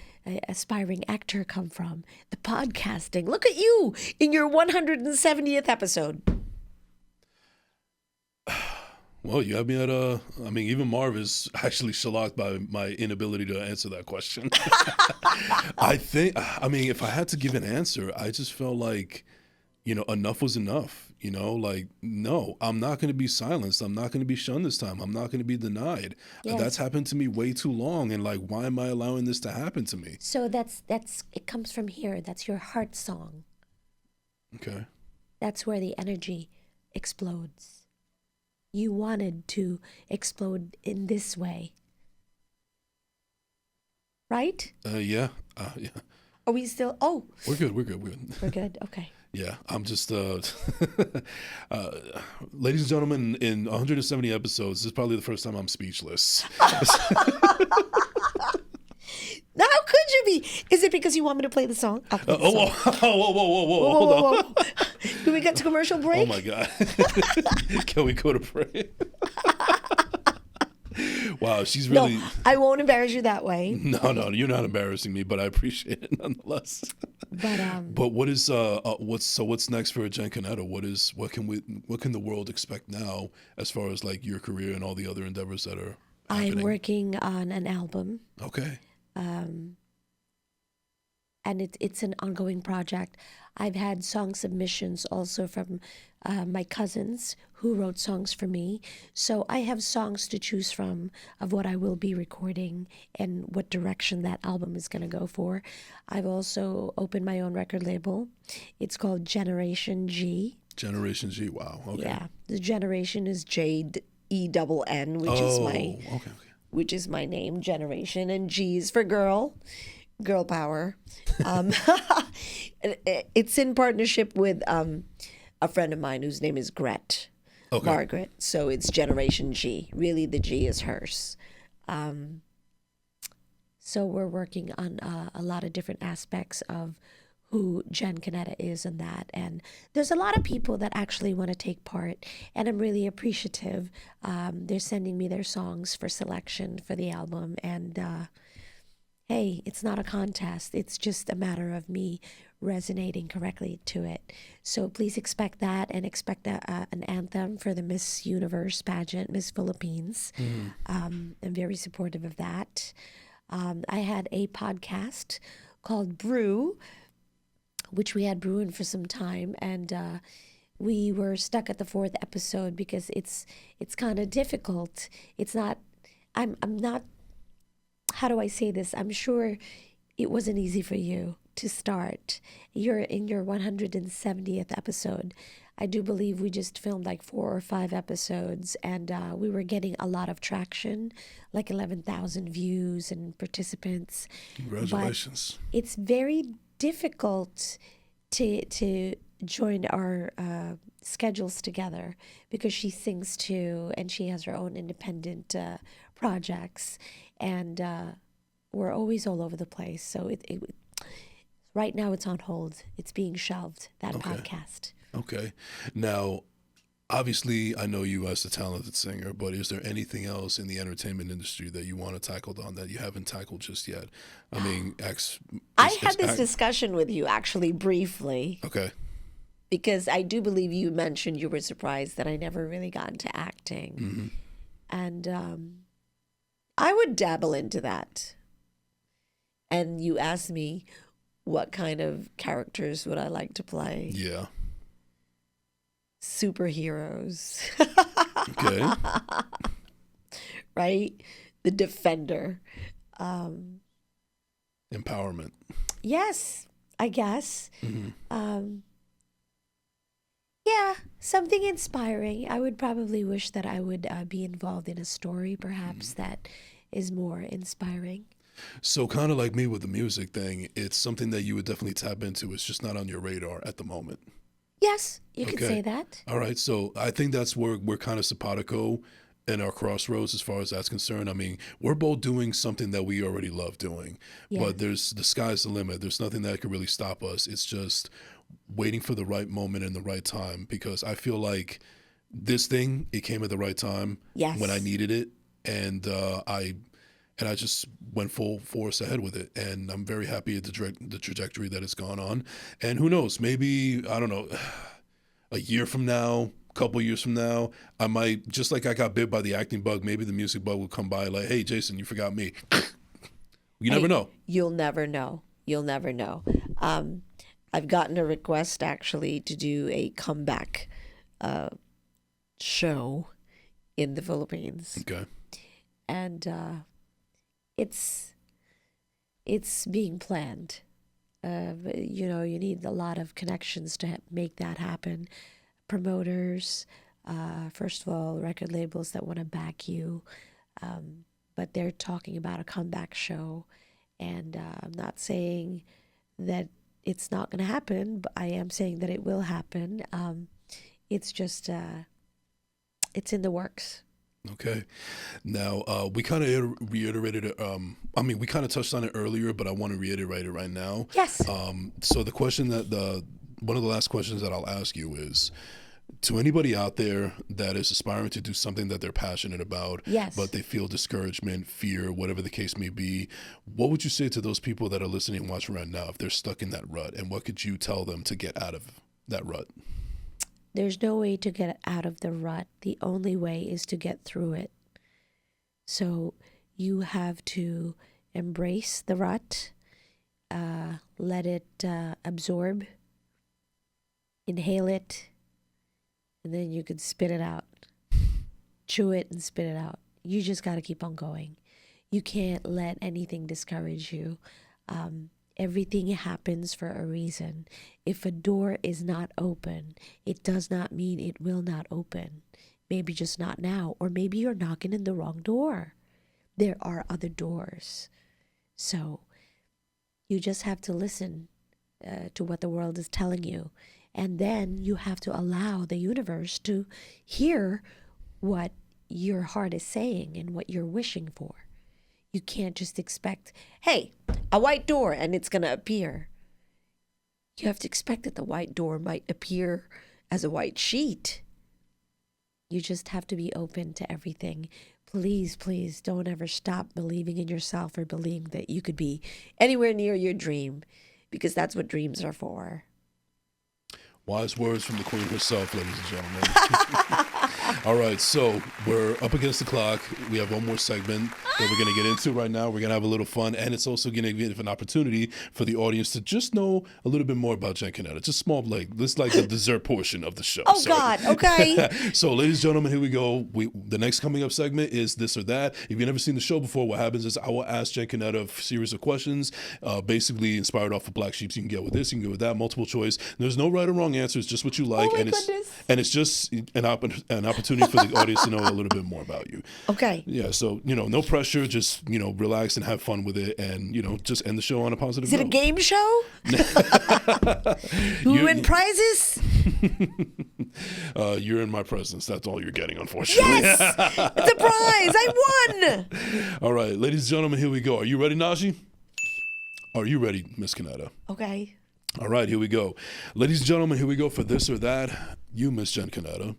aspiring actor come from? The podcasting. Look at you in your 170th episode. Well, you have me at even Marv is actually shocked by my inability to answer that question. If I had to give an answer, I just felt like, enough was enough. No, I'm not going to be silenced. I'm not going to be shunned this time. I'm not going to be denied. Yes. That's happened to me way too long. And like, why am I allowing this to happen to me? So it comes from here. That's your heart song. Okay. That's where the energy explodes. You wanted to explode in this way. Right? Yeah. Yeah. Are we still? Oh. We're good. We're good. Okay. Yeah, I'm just, ladies and gentlemen, in 170 episodes, this is probably the first time I'm speechless. Now, how could you be? Is it because you want me to play the song? I'll play the song. Whoa, hold on. Do we get to commercial break? Oh my God. Can we go to break? Wow, she's really... No, I won't embarrass you that way. No, you're not embarrassing me, but I appreciate it nonetheless. But what is what's next for Jenn Cuneta? What can the world expect now as far as like your career and all the other endeavors that are happening? I'm working on an album. Okay. And it's an ongoing project. I've had song submissions also from my cousins who wrote songs for me. So I have songs to choose from of what I will be recording and what direction that album is going to go for. I've also opened my own record label. It's called Generation G. Generation G, wow. Okay. Yeah. The generation is JENN, which is my name, Generation, and G is for girl power. It's in partnership with a friend of mine whose name is Margaret. So it's Generation G. Really, the G is hers. So we're working on a lot of different aspects of who Jenn Cuneta is and that. And there's a lot of people that actually want to take part, and I'm really appreciative. They're sending me their songs for selection for the album, and hey, it's not a contest. It's just a matter of me resonating correctly to it. So please expect that, and expect an anthem for the Miss Universe pageant, Miss Philippines. I'm very supportive of that. I had a podcast called Brew, which we had brewing for some time, and we were stuck at the 4th episode because it's kind of difficult. It's not, I'm not, how do I say this? I'm sure it wasn't easy for you to start. You're in your 170th episode. I do believe we just filmed like 4 or 5 episodes, and we were getting a lot of traction, like 11,000 views and participants. Congratulations. But it's very difficult to join our schedules together because she sings too, and she has her own independent projects, and we're always all over the place. So right now it's on hold. It's being shelved, that podcast. Okay. Now, obviously, I know you as a talented singer, but is there anything else in the entertainment industry that you want to tackle on that you haven't tackled just yet? I mean, I had this discussion with you actually briefly. Okay. Because I do believe you mentioned you were surprised that I never really got into acting. Mm-hmm. And I would dabble into that. And you asked me what kind of characters would I like to play. Yeah. Superheroes. Okay. Right? The defender. Empowerment. Yes, I guess. Mm-hmm. Yeah, something inspiring. I would probably wish that I would be involved in a story, perhaps, that is more inspiring. So kind of like me with the music thing, it's something that you would definitely tap into. It's just not on your radar at the moment. Yes, you could Okay. say that. All right. So I think that's where we're kind of simpatico in our crossroads as far as that's concerned. I mean, we're both doing something that we already love doing, Yes. but the sky's the limit. There's nothing that could really stop us. It's just waiting for the right moment and the right time, because I feel like this thing, it came at the right time Yes. when I needed it. And I just went full force ahead with it, and I'm very happy at the trajectory that it's gone on. And who knows, maybe, I don't know, a year from now, a couple years from now, I might, just like I got bit by the acting bug, maybe the music bug will come by like, hey, Jason, you forgot me. You never know. You'll never know. You'll never know. I've gotten a request actually to do a comeback show in the Philippines, Okay. and it's being planned. You need a lot of connections to make that happen. Promoters, first of all, record labels that want to back you, but they're talking about a comeback show, and I'm not saying that it's not going to happen, but I am saying that it will happen. It's just it's in the works. Okay. Now, we kind of reiterated it. We kind of touched on it earlier, but I want to reiterate it right now. Yes. So the question one of the last questions that I'll ask you is, to anybody out there that is aspiring to do something that they're passionate about, Yes. but they feel discouragement, fear, whatever the case may be, what would you say to those people that are listening and watching right now if they're stuck in that rut? And what could you tell them to get out of that rut? There's no way to get out of the rut. The only way is to get through it. So you have to embrace the rut, let it absorb, inhale it, and then you can spit it out. Chew it and spit it out. You just got to keep on going. You can't let anything discourage you. Everything happens for a reason. If a door is not open, it does not mean it will not open. Maybe just not now, or maybe you're knocking in the wrong door. There are other doors. So you just have to listen to what the world is telling you. And then you have to allow the universe to hear what your heart is saying and what you're wishing for. You can't just expect, hey, a white door, and it's going to appear. You have to expect that the white door might appear as a white sheet. You just have to be open to everything. Please, please don't ever stop believing in yourself or believing that you could be anywhere near your dream, because that's what dreams are for. Wise words from the queen herself, ladies and gentlemen. All right, so we're up against the clock. We have one more segment that we're going to get into right now. We're going to have a little fun, and it's also going to give an opportunity for the audience to just know a little bit more about Jenn Cuneta. Just small, this is like the dessert portion of the show. Oh, God, okay. So, ladies and gentlemen, here we go. The next coming up segment is This or That. If you've never seen the show before, what happens is I will ask Jenn Cuneta a series of questions, basically inspired off of Black Sheeps. You can get with this, you can get with that, multiple choice. There's no right or wrong answer. It's just what you like. Oh my and goodness. it's just an opportunity for the audience to know a little bit more about you. Okay. Yeah, so, no pressure, just, relax and have fun with it, and, just end the show on a positive Is it a note. game show? Who win prizes? You're in my presence. That's all you're getting, unfortunately. Yes! It's a prize! I won! All right, ladies and gentlemen, here we go. Are you ready, Najee? Are you ready, Miss Cuneta? Okay. All right, here we go. Ladies and gentlemen, here we go for This or That. You, Miss Jenn Cuneta.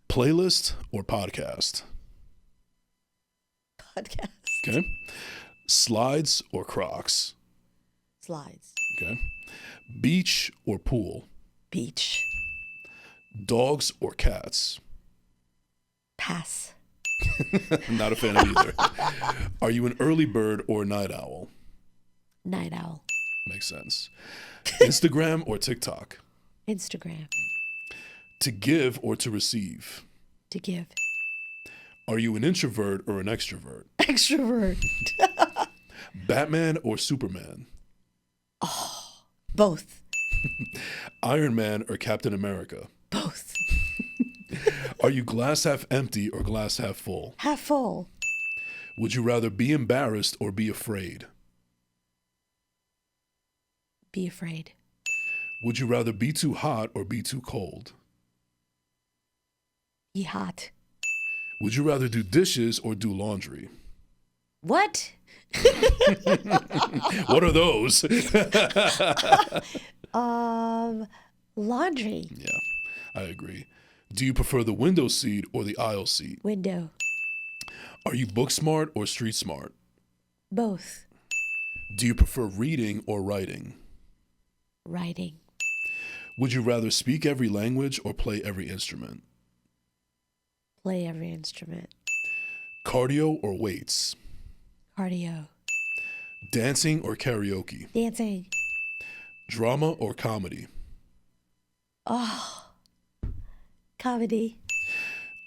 Playlist or podcast? Podcast. Okay. Slides or Crocs? Slides. Okay. Beach or pool? Beach. Dogs or cats? Pass. I'm not a fan of either. Are you an early bird or a night owl? Night owl. Makes sense. Instagram or TikTok? Instagram. To give or to receive? To give. Are you an introvert or an extrovert? Extrovert. Batman or Superman? Both. Iron Man or Captain America? Both. Are you glass half empty or glass half full? Half full. Would you rather be embarrassed or be afraid? Be afraid. Would you rather be too hot or be too cold? Be hot. Would you rather do dishes or do laundry? What? What are those? Laundry. Yeah, I agree. Do you prefer the window seat or the aisle seat? Window. Are you book smart or street smart? Both. Do you prefer reading or writing? Writing. Would you rather speak every language or play every instrument? Play every instrument. Cardio or weights? Cardio. Dancing or karaoke? Dancing. Drama or comedy? Oh. Comedy.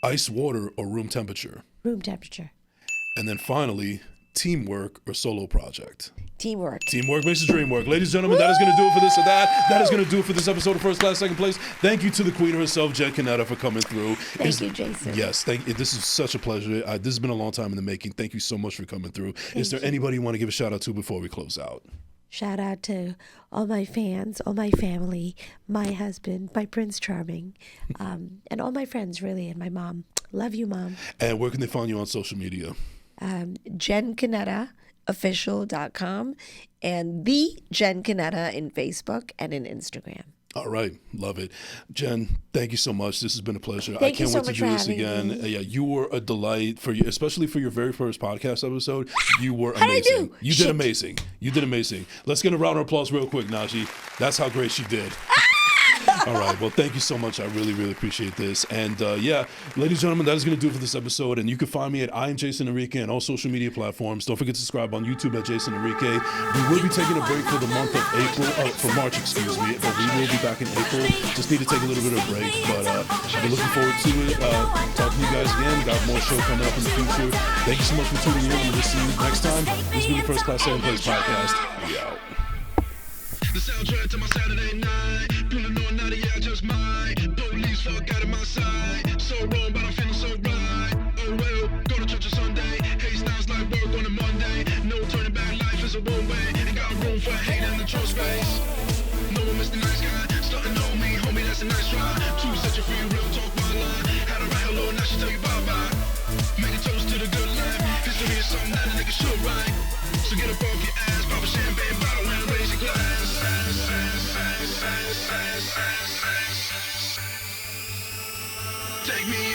Ice water or room temperature? Room temperature. And then finally, teamwork or solo project? Teamwork. Teamwork makes the dream work. Ladies and gentlemen, that is going to do it for this or that. That is going to do it for this episode of First Class, Second Place. Thank you to the queen herself, Jenn Cuneta, for coming through. Thank you, Jason. Yes, thank you. This is such a pleasure. This has been a long time in the making. Thank you so much for coming through. Is there anybody you want to give a shout out to before we close out? Shout out to all my fans, all my family, my husband, my Prince Charming, and all my friends, really, and my mom. Love you, Mom. And where can they find you on social media? Jenn Cuneta official.com and the Jenn Cuneta in Facebook and in Instagram. All right. Love it. Jenn, thank you so much. This has been a pleasure. Thank I can't you so wait to much do for this having again. me. Yeah, you were a delight for you, especially for your very first podcast episode. You were How'd I amazing. do? You did amazing. You did amazing. Let's get a round of applause real quick, Najee. That's how great she did. All right. Well, thank you so much. I really, really appreciate this. And yeah, ladies and gentlemen, that is going to do it for this episode. And you can find me at I am Jason Enrique on all social media platforms. Don't forget to subscribe on YouTube at Jason Enrique. We will be taking a break for the month of April, for March, excuse me. But we will be back in April. Just need to take a little bit of a break. But I've been looking forward to it. Talking to you guys again. Got more show coming up in the future. Thank you so much for tuning in. We will see you next time. This has been the First Class, Second Place podcast. We out. The soundtrack to my Saturday night. Pulling on out of yeah, I just might. Police fuck out of my side. So wrong, but I'm feeling so right. Oh well, go to church on Sunday. Hey, sounds like work on a Monday. No turning back, life is a one way. Ain't got room for hate in the trust space. No one Mr. Nice Guy. Starting on me, homie, that's a nice try. Two set you free, real talk, my line. Had a right hello, now she tell you bye-bye. Make a toast to the good life. History is something that a nigga should write. So get up off your ass, pop a champagne bottle and raise your glass. Take me